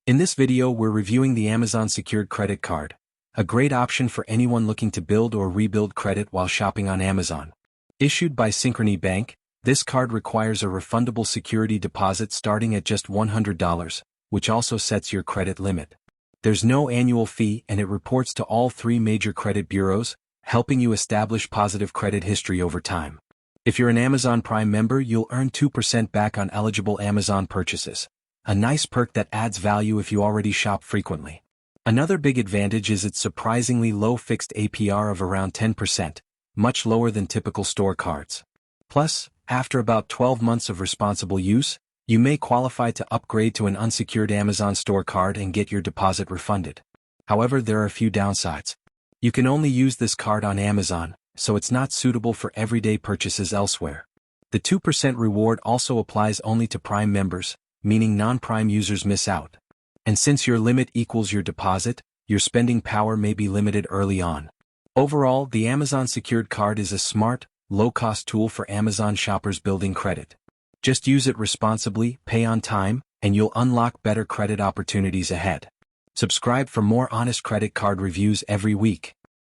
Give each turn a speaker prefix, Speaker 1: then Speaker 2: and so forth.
Speaker 1: In this video we're reviewing the Amazon Secured Credit Card, a great option for anyone looking to build or rebuild credit while shopping on Amazon. Issued by Synchrony Bank, this card requires a refundable security deposit starting at just $100, which also sets your credit limit. There's no annual fee and it reports to all 3 major credit bureaus, helping you establish positive credit history over time. If you're an Amazon Prime member, you'll earn 2% back on eligible Amazon purchases, a nice perk that adds value if you already shop frequently. Another big advantage is its surprisingly low fixed APR of around 10%, much lower than typical store cards. Plus, after about 12 months of responsible use, you may qualify to upgrade to an unsecured Amazon store card and get your deposit refunded. However, there are a few downsides. You can only use this card on Amazon, so it's not suitable for everyday purchases elsewhere. The 2% reward also applies only to Prime members, meaning non-Prime users miss out. And since your limit equals your deposit, your spending power may be limited early on. Overall, the Amazon Secured Card is a smart, low-cost tool for Amazon shoppers building credit. Just use it responsibly, pay on time, and you'll unlock better credit opportunities ahead. Subscribe for more honest credit card reviews every week.